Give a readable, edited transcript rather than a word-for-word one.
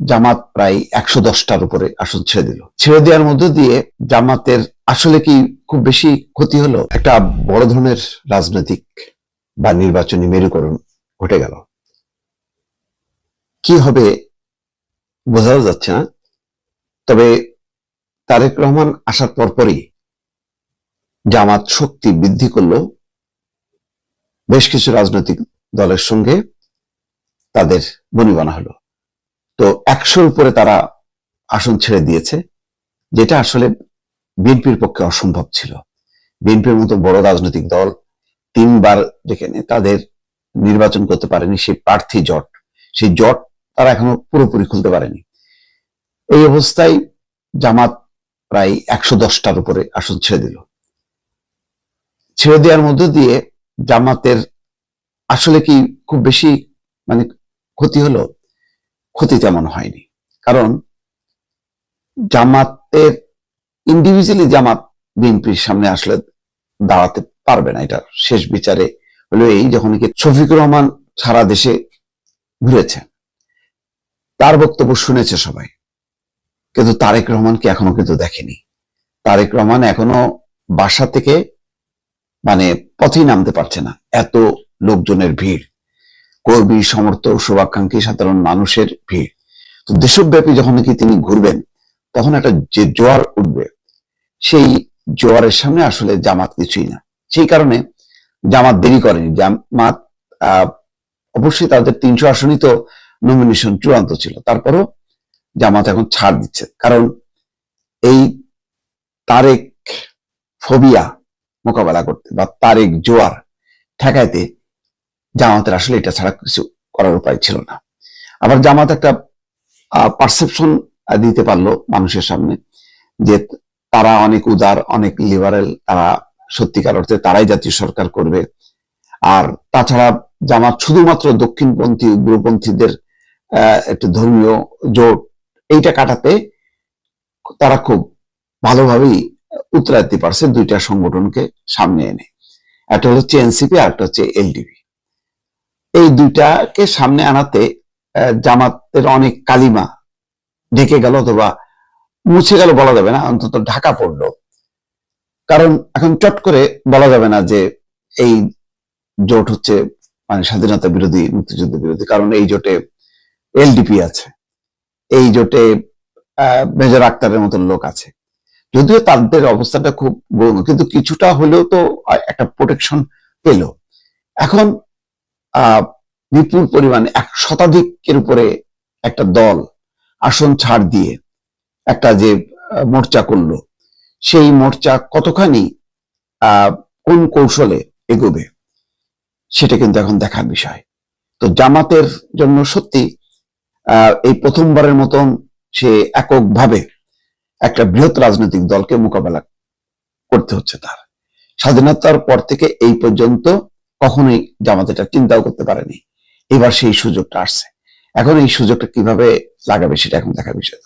জামাত প্রায় 110টার উপরে আসন ছেড়ে দিল। ছেড়ে দেওয়ার মধ্য দিয়ে জামাতের আসলে কি খুব বেশি ক্ষতি হলো? একটা বড় ধরনের রাজনৈতিক বা নির্বাচনী মেরুকরণ ঘটে গেল। কি হবে বোঝাও যাচ্ছে না। তবে তারেক রহমান আসার পরপরই জামাত শক্তি বৃদ্ধি করলো, বেশ কিছু রাজনৈতিক দলের সঙ্গে তাদের বনিবনা হলো। তো 100-র উপরে তারা আসন ছেড়ে দিয়েছে, যেটা আসলে বিএনপির পক্ষে অসম্ভব ছিল। বিএনপির মতো বড় রাজনৈতিক দল 3বার যেখানে তাদের নির্বাচন করতে পারেনি, সেই প্রার্থী জট, সেই জট তারা এখনো পুরোপুরি খুলতে পারেনি। এই অবস্থায় জামাত প্রায় 110টার উপরে আসন ছেড়ে দিল। ছেড়ে দেওয়ার মধ্য দিয়ে জামাতের আসলে কি খুব বেশি ক্ষতি হলো? ক্ষতি তেমন হয়নি, কারণ জামাতের ইন্ডিভিজুয়ালি জামাত বিএনপির সামনে আসলে দাঁড়াতে পারবে না। এটা শেষ বিচারে হলো এই, যখন কি শফিকুর রহমান সারা দেশে ঘুরেছে, তার বক্তব্য শুনেছে সবাই, কিন্তু তারেক রহমানকে এখনো কিন্তু দেখেনি। তারেক রহমান এখনো বাসা থেকে পথেই নামতে পারছে না, এত লোকজনের ভিড়, কর্মী সমর্থক শুভাকাঙ্ক্ষী সাধারণ মানুষের ভিড়। তো দেশব্যাপী যখন কি তিনি ঘুরবেন, তখন একটা যে জোয়ার উঠবে, সেই জোয়ারের সামনে আসলে জামাত কিছুই না। সেই কারণে জামাত দেরি করেনি। জামাত অবশ্যই তাদের 300 আসনই তো নমিনেশন চূড়ান্ত ছিল, তারপরও জামাত এখন ছাড় দিচ্ছে, কারণ এই তারেক ফোবিয়া মোকাবেলা করতে বা তারেক জোয়ার ঠেকাইতে জামাতের আসলে এটা ছাড়া কিছু করার উপায় ছিল না। আবার জামাত একটা পারসেপশন দিতে পারলো মানুষের সামনে যে তারা অনেক উদার, অনেক লিবারেল, তারা সত্যিকার অর্থে তারাই জাতীয় সরকার করবে। আর তাছাড়া জামাত শুধুমাত্র দক্ষিণপন্থী উগ্রপন্থীদের একটা ধর্মীয় জোট, এইটা কাটাতে তারা খুব ভালোভাবেই উতরাতে পারছে দুইটা সংগঠনকে সামনে এনে। একটা হচ্ছে এনসিপি আর একটা হচ্ছে এলডিপি। এই দুইটাকে সামনে আনাতে জামাতের অনেক কালিমা ঢেকে গেল, অথবা মুছে গেল বলা যাবে না, অন্তত ঢাকা পড়লো। কারণ এখন চট করে বলা যাবে না যে এই জোট হচ্ছে স্বাধীনতা বিরোধী, মুক্তিযুদ্ধ বিরোধী, কারণ এই জোটে এলডিপি আছে, এই জোটে মেজর আক্তারের মতন লোক আছে। যদিও তাদের অবস্থাটা খুব গৌণ, কিন্তু কিছুটা হলেও তো একটা প্রোটেকশন পেল। এখন বিপুল পরিমাণে 100 শতাধিকের উপরে একটা দল আসন ছাড় দিয়ে একটা যে মোর্চা করলো, সেই মোর্চা কতখানি কোন কৌশলে এগোবে সেটা কিন্তু এখন দেখার বিষয়। তো জামাতের জন্য সত্যি এই প্রথমবারের মতন সে এককভাবে একটা বৃহৎ রাজনৈতিক দলকে মোকাবেলা করতে হচ্ছে। তার স্বাধীনতার পর থেকে এই পর্যন্ত কখনোই জামাত এটা চিন্তাও করতে পারেনি। এবার সেই সুযোগটা আসছে, এখন এই সুযোগটা কিভাবে লাগাবে সেটা এখন দেখার বিষয়।